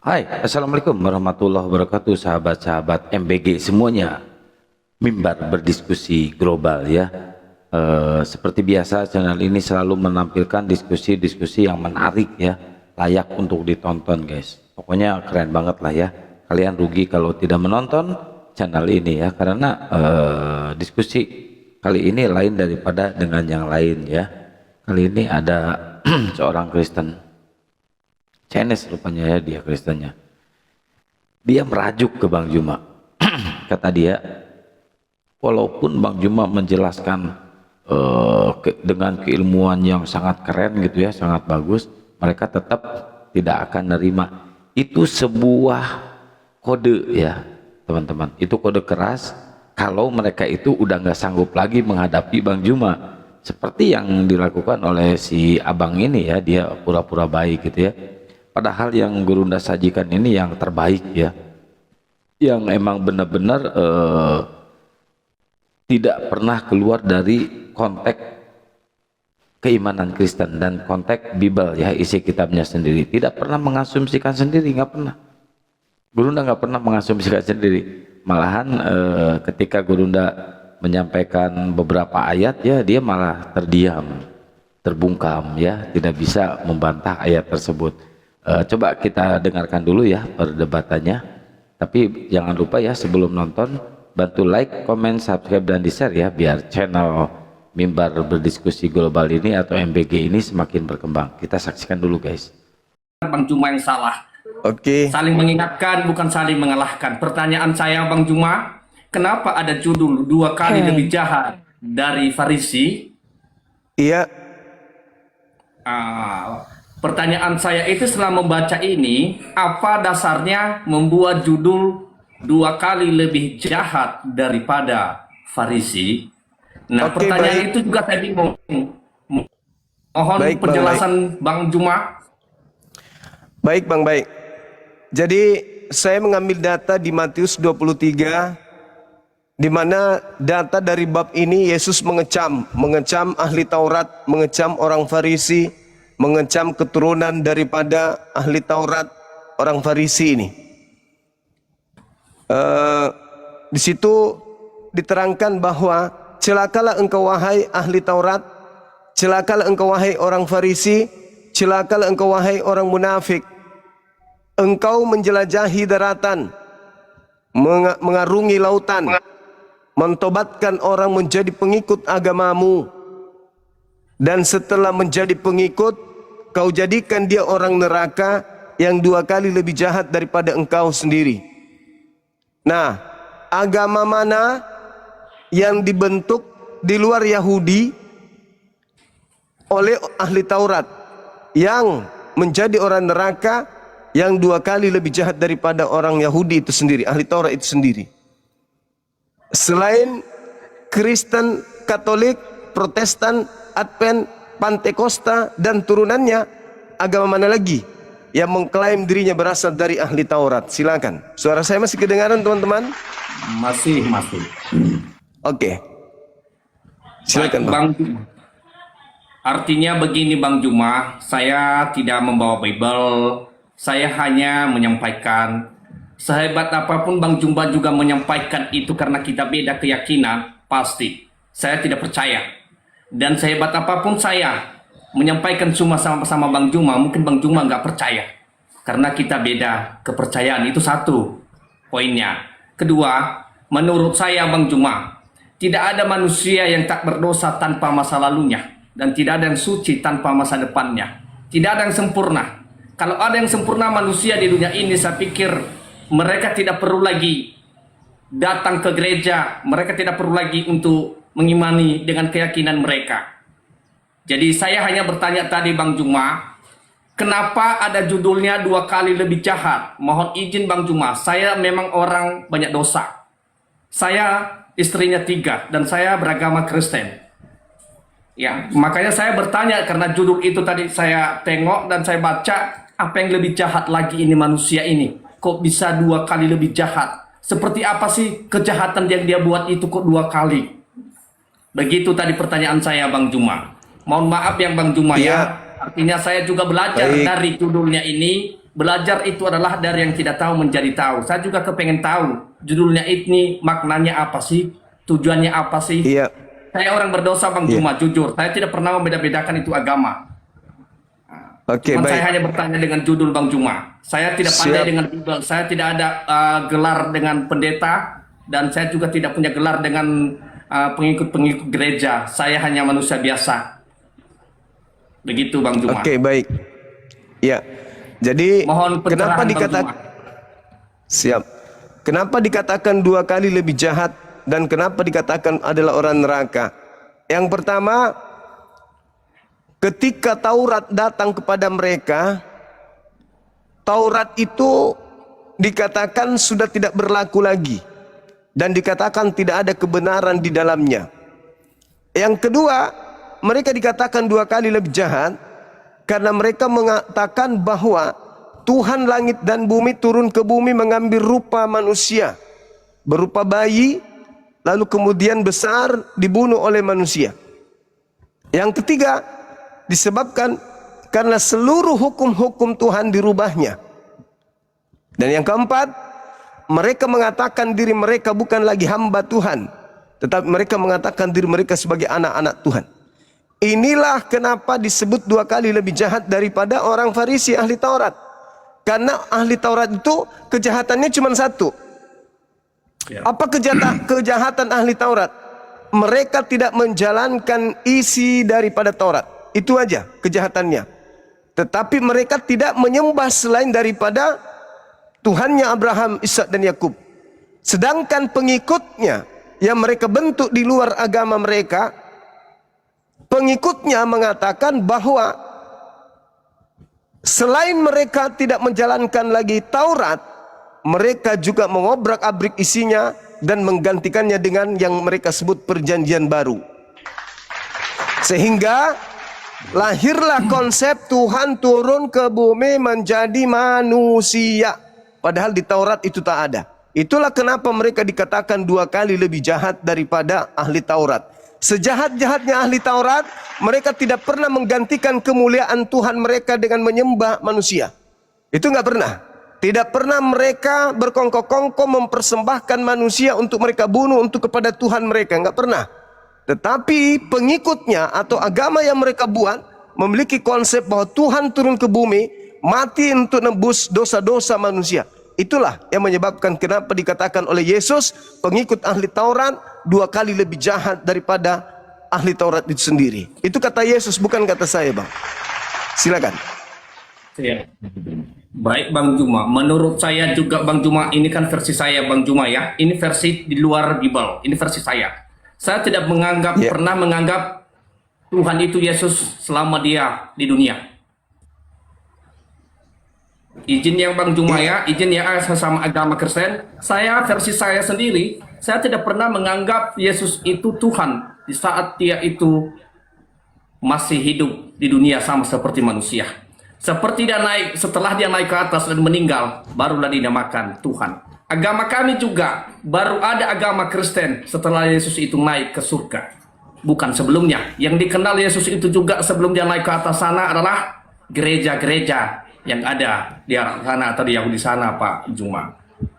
Hai, Assalamualaikum warahmatullahi wabarakatuh, sahabat-sahabat MBG semuanya. Mimbar berdiskusi global ya. Seperti biasa channel ini selalu menampilkan diskusi-diskusi yang menarik ya, layak untuk ditonton guys. Pokoknya keren banget lah ya. Kalian rugi kalau tidak menonton channel ini ya, karena diskusi kali ini lain daripada dengan yang lain ya. Kali ini ada seorang Kristen Chinese rupanya ya, dia Kristennya. Dia merajuk ke Bang Juma. Kata dia, walaupun Bang Juma menjelaskan dengan keilmuan yang sangat keren gitu ya, sangat bagus, mereka tetap tidak akan nerima. Itu sebuah kode ya teman-teman, itu kode keras kalau mereka itu udah nggak sanggup lagi menghadapi Bang Juma, seperti yang dilakukan oleh si abang ini ya. Dia pura-pura baik gitu ya, padahal yang Gurunda sajikan ini yang terbaik ya, yang emang benar-benar tidak pernah keluar dari konteks keimanan Kristen dan konteks Bible ya, isi kitabnya sendiri. Tidak pernah mengasumsikan sendiri, nggak pernah. Gurunda nggak pernah mengasumsikan sendiri. Malahan ketika Gurunda menyampaikan beberapa ayat ya, dia malah terdiam, terbungkam ya, tidak bisa membantah ayat tersebut. Coba kita dengarkan dulu ya perdebatannya. Tapi jangan lupa ya, sebelum nonton bantu like, comment, subscribe dan di share ya, biar channel Mimbar Berdiskusi Global ini atau MBG ini semakin berkembang. Kita saksikan dulu guys. Bang Juma yang salah. Oke. Saling mengingatkan bukan saling mengalahkan. Pertanyaan saya Bang Juma, kenapa ada judul 2 kali lebih jahat dari Farisi? Iya. Pertanyaan saya itu setelah membaca ini, apa dasarnya membuat judul 2 kali lebih jahat daripada Farisi? Nah, Oke, pertanyaan baik. itu juga saya bingung. Mohon Baik, Bang, penjelasan Bang Juma. Baik Bang, baik. Jadi saya mengambil data di Matius 23, di mana data dari bab ini Yesus mengecam ahli Taurat, mengecam orang Farisi, mengecam keturunan daripada ahli Taurat, orang Farisi ini. Di situ diterangkan bahwa celakalah engkau wahai ahli Taurat, celakalah engkau wahai orang Farisi, celakalah engkau wahai orang munafik. Engkau menjelajahi daratan, mengarungi lautan, mentobatkan orang menjadi pengikut agamamu, dan setelah menjadi pengikut, kau jadikan dia orang neraka yang 2 kali lebih jahat daripada engkau sendiri. Nah, agama mana yang dibentuk di luar Yahudi oleh ahli Taurat yang menjadi orang neraka yang 2 kali lebih jahat daripada orang Yahudi itu sendiri, ahli Taurat itu sendiri? Selain Kristen, Katolik, Protestan, Advent, Pantekosta dan turunannya, agama mana lagi yang mengklaim dirinya berasal dari ahli Taurat? Silakan. Suara saya masih kedengaran teman-teman? Masih. Oke. Silakan Bang Juma. Artinya begini Bang Juma, saya tidak membawa Bible, saya hanya menyampaikan. Sehebat apapun Bang Juma juga menyampaikan itu karena kita beda keyakinan, pasti saya tidak percaya. Dan sehebat apapun saya menyampaikan cuma sama-sama Bang Juma, mungkin Bang Juma nggak percaya karena kita beda kepercayaan. Itu satu poinnya. Kedua, menurut saya Bang Juma, tidak ada manusia yang tak berdosa tanpa masa lalunya, dan tidak ada yang suci tanpa masa depannya. Tidak ada yang sempurna. Kalau ada yang sempurna manusia di dunia ini, saya pikir mereka tidak perlu lagi datang ke gereja. Mereka tidak perlu lagi untuk mengimani dengan keyakinan mereka. Jadi saya hanya bertanya tadi Bang Juma, kenapa ada judulnya 2 kali lebih jahat? Mohon izin Bang Juma, saya memang orang banyak dosa. Saya istrinya 3 dan saya beragama Kristen. Ya, makanya saya bertanya karena judul itu tadi saya tengok dan saya baca, apa yang lebih jahat lagi ini manusia ini? Kok bisa 2 kali lebih jahat? Seperti apa sih kejahatan yang dia buat itu kok 2 kali? Begitu tadi pertanyaan saya Bang Juma. Mohon maaf yang Bang Juma ya. Artinya saya juga belajar dari judulnya ini Belajar itu adalah dari yang tidak tahu menjadi tahu. Saya juga kepengen tahu judulnya ini maknanya apa sih, tujuannya apa sih. Iya. Saya orang berdosa Bang Iya. Juma, jujur. Saya tidak pernah membeda-bedakan itu agama. Oke, Cuman baik. saya hanya bertanya dengan judul Bang Juma. Saya tidak pandai Siap. dengan Bible. Saya tidak ada gelar dengan pendeta. Dan saya juga tidak punya gelar dengan pengikut-pengikut gereja. Saya hanya manusia biasa. Begitu Bang Juma. Oke, baik. Ya. Jadi Mohon kenapa pencerahan Bang dikatakan Juma. siap? Kenapa dikatakan 2 kali lebih jahat dan kenapa dikatakan adalah orang neraka? Yang pertama, ketika Taurat datang kepada mereka, Taurat itu dikatakan sudah tidak berlaku lagi dan dikatakan tidak ada kebenaran di dalamnya. Yang kedua, mereka dikatakan 2 kali lebih jahat karena mereka mengatakan bahwa Tuhan langit dan bumi turun ke bumi mengambil rupa manusia, berupa bayi, lalu kemudian besar dibunuh oleh manusia. Yang ketiga, disebabkan karena seluruh hukum-hukum Tuhan dirubahnya. Dan yang keempat, mereka mengatakan diri mereka bukan lagi hamba Tuhan, tetapi mereka mengatakan diri mereka sebagai anak-anak Tuhan. Inilah kenapa disebut 2 kali lebih jahat daripada orang Farisi ahli Taurat. Karena ahli Taurat itu kejahatannya cuma satu. Apa kejahatan ahli Taurat? Mereka tidak menjalankan isi daripada Taurat. Itu aja kejahatannya. Tetapi mereka tidak menyembah selain daripada Tuhannya Abraham, Ishak dan Yakub. Sedangkan pengikutnya yang mereka bentuk di luar agama mereka, pengikutnya mengatakan bahwa selain mereka tidak menjalankan lagi Taurat, mereka juga mengobrak-abrik isinya dan menggantikannya dengan yang mereka sebut perjanjian baru. Sehingga lahirlah konsep Tuhan turun ke bumi menjadi manusia. Padahal di Taurat itu tak ada. Itulah kenapa mereka dikatakan 2 kali lebih jahat daripada ahli Taurat. Sejahat-jahatnya ahli Taurat, mereka tidak pernah menggantikan kemuliaan Tuhan mereka dengan menyembah manusia. Itu nggak pernah. Tidak pernah mereka berkongkok-kongkok mempersembahkan manusia untuk mereka bunuh untuk kepada Tuhan mereka. Nggak pernah. Tetapi pengikutnya atau agama yang mereka buat memiliki konsep bahwa Tuhan turun ke bumi, mati untuk nebus dosa-dosa manusia. Itulah yang menyebabkan kenapa dikatakan oleh Yesus, pengikut ahli Taurat 2 kali lebih jahat daripada ahli Taurat itu sendiri. Itu kata Yesus, bukan kata saya, Bang. Silakan. Ya. Baik Bang Juma, menurut saya juga Bang Juma, ini kan versi saya Bang Juma ya. Ini versi di luar Bible, ini versi saya. Saya tidak menganggap, pernah menganggap Tuhan itu Yesus selama dia di dunia. Izin yang Bang Juma ya, izin ya sesama agama Kristen. Saya versi saya sendiri, saya tidak pernah menganggap Yesus itu Tuhan di saat dia itu masih hidup di dunia sama seperti manusia. Seperti dia naik, setelah dia naik ke atas dan meninggal, barulah dinamakan Tuhan. Agama kami juga baru ada agama Kristen setelah Yesus itu naik ke surga. Bukan sebelumnya. Yang dikenal Yesus itu juga sebelum dia naik ke atas sana adalah gereja-gereja yang ada di Arab sana atau di Yahudi sana, Pak Juma.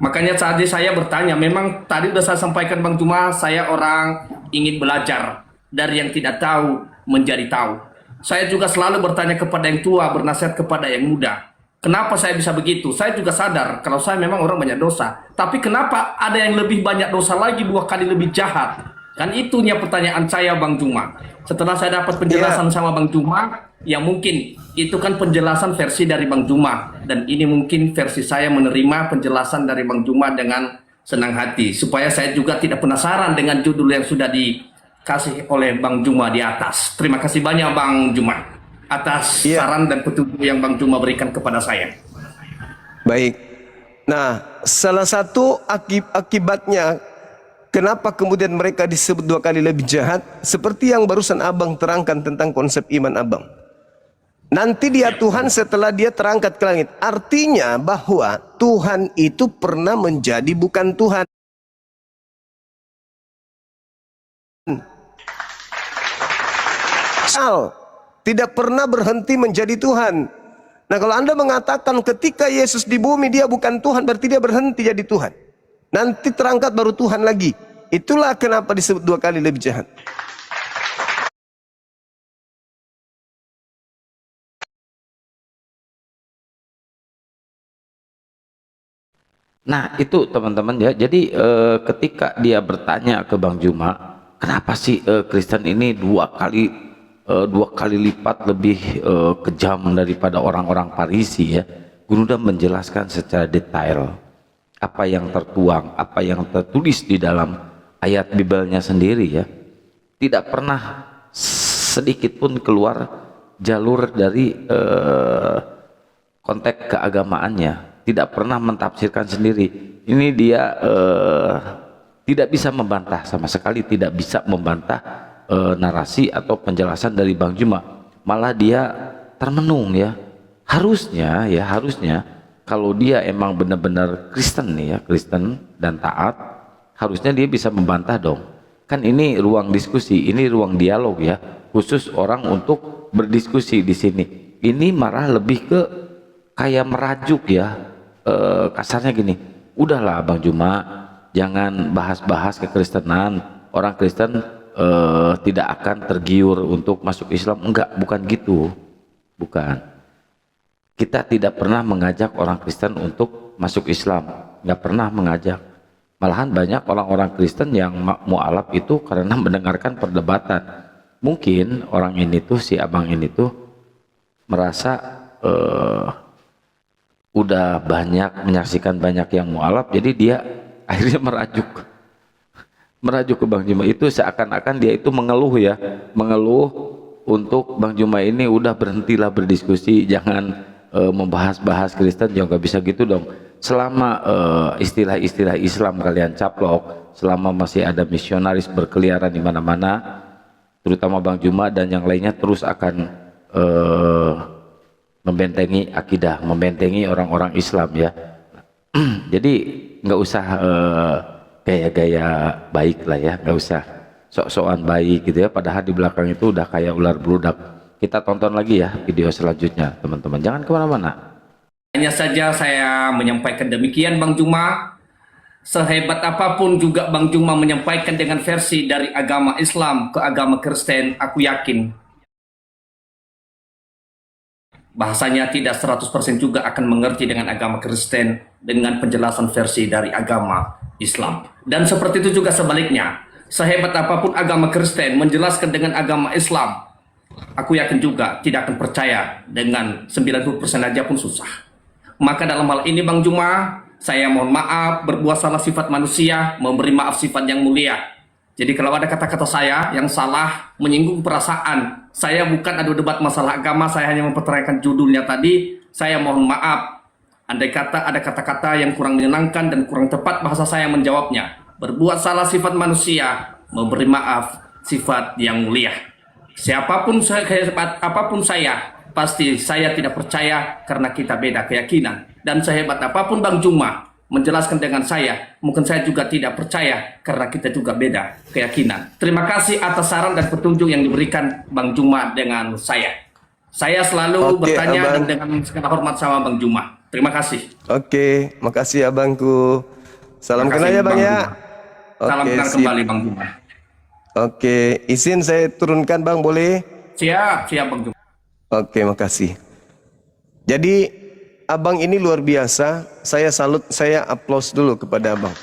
Makanya tadi saya bertanya, memang tadi sudah saya sampaikan Bang Juma, saya orang ingin belajar dari yang tidak tahu menjadi tahu. Saya juga selalu bertanya kepada yang tua, bernasihat kepada yang muda. Kenapa saya bisa begitu? Saya juga sadar kalau saya memang orang banyak dosa. Tapi kenapa ada yang lebih banyak dosa lagi 2 kali lebih jahat? Kan itunya pertanyaan saya Bang Juma. Setelah saya dapat penjelasan sama Bang Juma, yang mungkin itu kan penjelasan versi dari Bang Juma, dan ini mungkin versi saya menerima penjelasan dari Bang Juma dengan senang hati supaya saya juga tidak penasaran dengan judul yang sudah dikasih oleh Bang Juma di atas. Terima kasih banyak Bang Juma atas saran dan petunjuk yang Bang Juma berikan kepada saya. Baik. Nah, salah satu akibatnya kenapa kemudian mereka disebut 2 kali lebih jahat, seperti yang barusan Abang terangkan tentang konsep iman Abang. Nanti dia Tuhan setelah dia terangkat ke langit. Artinya bahwa Tuhan itu pernah menjadi bukan Tuhan. Tidak pernah berhenti menjadi Tuhan. Nah kalau Anda mengatakan ketika Yesus di bumi dia bukan Tuhan, berarti dia berhenti jadi Tuhan. Nanti terangkat baru Tuhan lagi. Itulah kenapa disebut 2 kali lebih jahat. Nah itu teman-teman ya, jadi ketika dia bertanya ke Bang Juma, kenapa sih Kristen ini dua kali lipat lebih kejam daripada orang-orang Farisi ya, Guru menjelaskan secara detail apa yang tertuang, apa yang tertulis di dalam ayat Bibelnya sendiri ya, tidak pernah sedikit pun keluar jalur dari konteks keagamaannya, tidak pernah mentafsirkan sendiri. Ini dia tidak bisa membantah, sama sekali tidak bisa membantah narasi atau penjelasan dari Bang Juma. Malah dia termenung ya. Harusnya kalau dia emang benar-benar Kristen nih ya, Kristen dan taat, harusnya dia bisa membantah dong. Kan ini ruang diskusi, ini ruang dialog ya, khusus orang untuk berdiskusi di sini. Ini marah lebih ke kayak merajuk ya, kasarnya gini, udahlah Bang Juma, jangan bahas-bahas kekristenan. Orang Kristen tidak akan tergiur untuk masuk Islam. Enggak, bukan gitu, bukan. Kita tidak pernah mengajak orang Kristen untuk masuk Islam, nggak pernah mengajak. Malahan banyak orang-orang Kristen yang mualaf itu karena mendengarkan perdebatan. Mungkin orang ini tuh, si abang ini tuh merasa udah banyak menyaksikan banyak yang mualaf, jadi dia akhirnya merajuk ke Bang Juma. Itu seakan-akan dia itu mengeluh ya, mengeluh untuk Bang Juma ini udah berhentilah berdiskusi, jangan membahas-bahas Kristen, juga nggak bisa gitu dong. Selama istilah-istilah Islam kalian caplok, selama masih ada misionaris berkeliaran di mana-mana, terutama Bang Juma dan yang lainnya terus akan membentengi akidah, membentengi orang-orang Islam ya. Jadi nggak usah gaya-gaya baik lah ya, nggak usah sok-sokan baik gitu ya, padahal di belakang itu udah kayak ular beludak. Kita tonton lagi ya video selanjutnya teman-teman, jangan kemana-mana. Hanya saja saya menyampaikan demikian Bang Juma. Sehebat apapun juga Bang Juma menyampaikan dengan versi dari agama Islam ke agama Kristen, aku yakin bahasanya tidak 100% juga akan mengerti dengan agama Kristen dengan penjelasan versi dari agama Islam. Dan seperti itu juga sebaliknya, sehebat apapun agama Kristen menjelaskan dengan agama Islam, aku yakin juga tidak akan percaya dengan 90% aja pun susah. Maka dalam hal ini Bang Juma, saya mohon maaf, berbuat salah sifat manusia, memberi maaf sifat yang mulia. Jadi kalau ada kata-kata saya yang salah, menyinggung perasaan, saya bukan adu debat masalah agama, saya hanya mempertanyakan judulnya tadi, saya mohon maaf. Andai kata ada kata-kata yang kurang menyenangkan dan kurang tepat bahasa saya menjawabnya. Berbuat salah sifat manusia, memberi maaf sifat yang mulia. Siapapun saya, apapun saya, pasti saya tidak percaya karena kita beda keyakinan. Dan sehebat apapun Bang Juma menjelaskan dengan saya, mungkin saya juga tidak percaya karena kita juga beda keyakinan. Terima kasih atas saran dan petunjuk yang diberikan Bang Juma dengan saya. Saya selalu bertanya abang, dengan segala hormat sama Bang Juma. Terima kasih. Oke, makasih abangku. Salam kenal ya Bang ya. Salam kenal kembali Bang Juma. Oke, izin saya turunkan Bang, boleh? Siap Bang Juma. Oke, makasih. Jadi abang ini luar biasa. Saya salut, saya aplaus dulu kepada abang.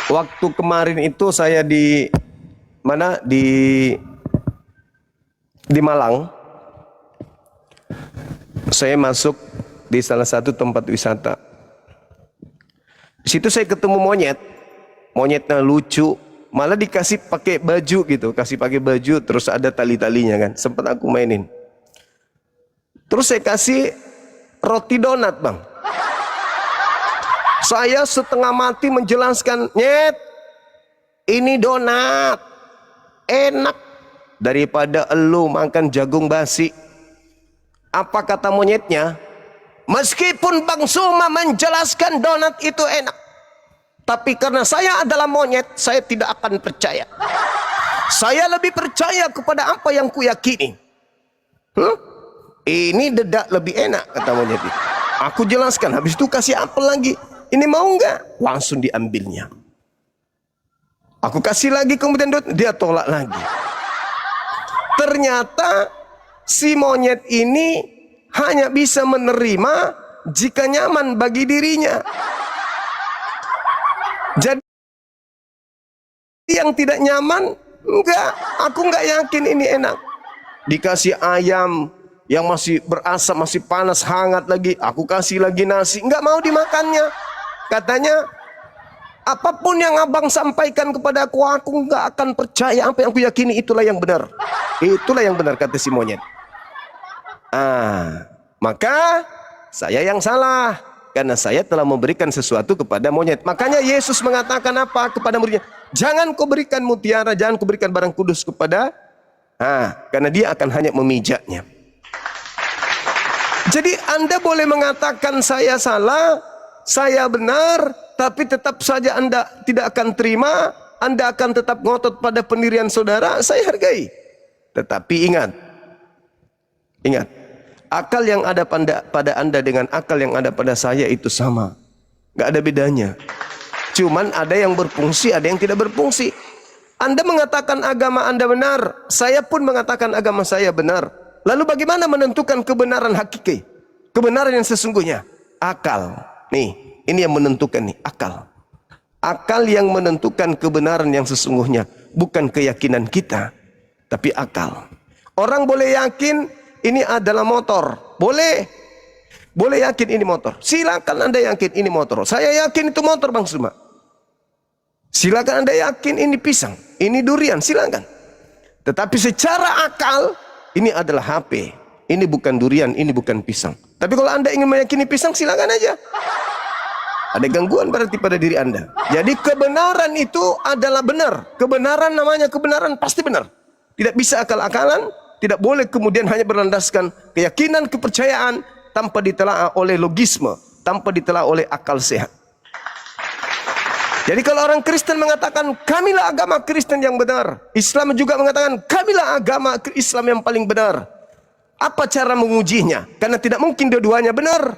Waktu kemarin itu saya di mana? Di Malang. Saya masuk di salah satu tempat wisata. Di situ saya ketemu monyet. Monyetnya lucu. Malah dikasih pakai baju gitu, kasih pakai baju, terus ada tali-talinya kan. Sempat aku mainin. Terus saya kasih roti donat Bang. Saya setengah mati menjelaskan, nyet, ini donat, enak daripada elu makan jagung basi. Apa kata monyetnya? Meskipun Bang Suma menjelaskan donat itu enak, tapi karena saya adalah monyet, saya tidak akan percaya. Saya lebih percaya kepada apa yang kuyakini. Ini dedak lebih enak, kata monyet itu. Aku jelaskan, habis itu kasih apel lagi. Ini mau enggak? Langsung diambilnya. Aku kasih lagi, kemudian dia tolak lagi. Ternyata si monyet ini hanya bisa menerima jika nyaman bagi dirinya. Jadi yang tidak nyaman, enggak, aku enggak yakin ini enak. Dikasih ayam yang masih berasap, masih panas, hangat lagi, aku kasih lagi nasi, enggak mau dimakannya. Katanya, apapun yang abang sampaikan kepada aku enggak akan percaya. Apa yang aku yakini itulah yang benar. Itulah yang benar, kata si monyet. Maka saya yang salah, karena saya telah memberikan sesuatu kepada monyet. Makanya Yesus mengatakan apa kepada muridnya? Jangan kau berikan mutiara, jangan kau berikan barang kudus kepada, karena dia akan hanya memijatnya. Jadi Anda boleh mengatakan saya salah, saya benar, tapi tetap saja Anda tidak akan terima. Anda akan tetap ngotot pada pendirian saudara. Saya hargai. Tetapi ingat, akal yang ada pada Anda dengan akal yang ada pada saya itu sama. Gak ada bedanya. Cuman ada yang berfungsi, ada yang tidak berfungsi. Anda mengatakan agama Anda benar, saya pun mengatakan agama saya benar. Lalu bagaimana menentukan kebenaran hakiki? Kebenaran yang sesungguhnya? Akal. Nih, ini yang menentukan nih, akal. Akal yang menentukan kebenaran yang sesungguhnya. Bukan keyakinan kita, tapi akal. Orang boleh yakin ini adalah motor. Boleh. Boleh yakin ini motor. Silakan Anda yakin ini motor. Saya yakin itu motor, Bang Suma. Silakan Anda yakin ini pisang, ini durian, silakan. Tetapi secara akal, ini adalah HP. Ini bukan durian, ini bukan pisang. Tapi kalau Anda ingin meyakini pisang, silakan aja. Ada gangguan berarti pada diri Anda. Jadi kebenaran itu adalah benar. Kebenaran namanya kebenaran pasti benar. Tidak bisa akal-akalan. Tidak boleh kemudian hanya berlandaskan keyakinan, kepercayaan tanpa ditelaah oleh logisme, tanpa ditelaah oleh akal sehat. Jadi kalau orang Kristen mengatakan kamilah agama Kristen yang benar, Islam juga mengatakan kamilah agama Islam yang paling benar. Apa cara mengujinya? Karena tidak mungkin dua-duanya benar.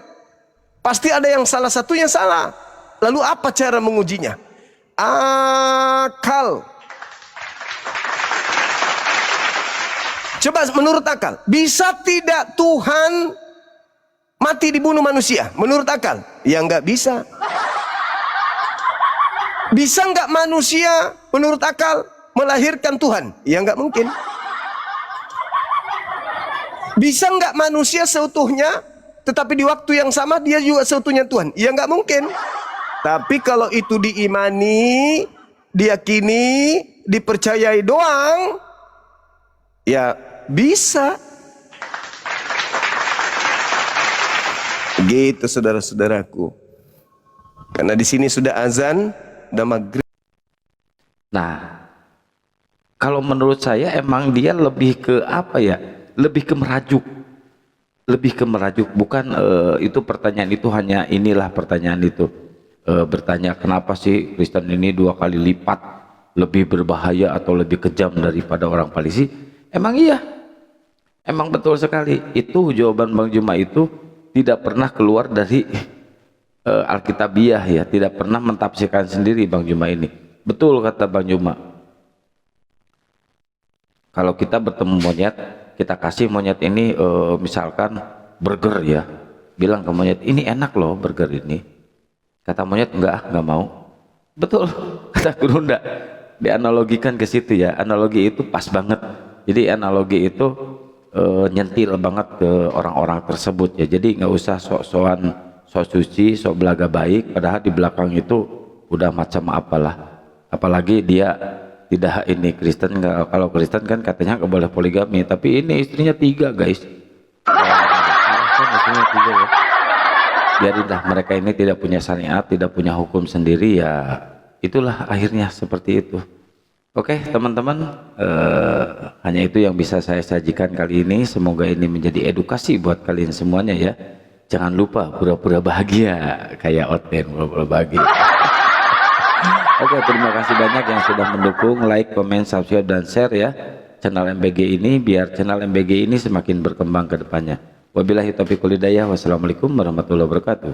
Pasti ada yang salah satunya salah. Lalu apa cara mengujinya? Akal. Coba menurut akal, bisa tidak Tuhan mati dibunuh manusia? Menurut akal? Ya nggak bisa. Bisa nggak manusia menurut akal melahirkan Tuhan? Ya nggak mungkin. Bisa nggak manusia seutuhnya, tetapi di waktu yang sama dia juga seutuhnya Tuhan? Ya nggak mungkin. Tapi kalau itu diimani, diyakini, dipercayai doang, ya bisa. Gitu saudara-saudaraku. Karena di sini sudah azan, udah maghrib. Nah, kalau menurut saya emang dia lebih ke apa ya? Lebih ke merajuk. Lebih ke merajuk. Bukan itu pertanyaan itu hanya inilah pertanyaan itu. Bertanya kenapa sih Kristen ini 2 kali lipat lebih berbahaya atau lebih kejam daripada orang Palisi? Emang iya. Emang betul sekali. Itu jawaban Bang Juma itu tidak pernah keluar dari Alkitabiah ya, tidak pernah mentafsirkan sendiri Bang Juma ini. Betul kata Bang Juma. Kalau kita bertemu monyet, kita kasih monyet ini misalkan burger ya, bilang ke monyet ini enak loh burger ini. Kata monyet enggak mau. Betul kata Guru Nda. Dianalogikan ke situ ya. Analogi itu pas banget. Jadi analogi itu nyentil banget ke orang-orang tersebut ya. Jadi nggak usah sok-sokan, sok suci, sok belaga baik, padahal di belakang itu udah macam apalah. Apalagi dia tidak ini Kristen. Kalau Kristen kan katanya nggak boleh poligami, tapi ini istrinya 3 guys. Istrinya 3 ya. Biarinlah mereka ini tidak punya syariat, tidak punya hukum sendiri ya. Itulah akhirnya seperti itu. Oke teman-teman, hanya itu yang bisa saya sajikan kali ini. Semoga ini menjadi edukasi buat kalian semuanya ya. Jangan lupa pura-pura bahagia kayak Oten, pura-pura bahagia. Oke, terima kasih banyak yang sudah mendukung, like, komen, subscribe dan share ya channel MBG ini, biar channel MBG ini semakin berkembang ke depannya. Wabillahi taufiq wal hidayah. Wassalamualaikum warahmatullahi wabarakatuh.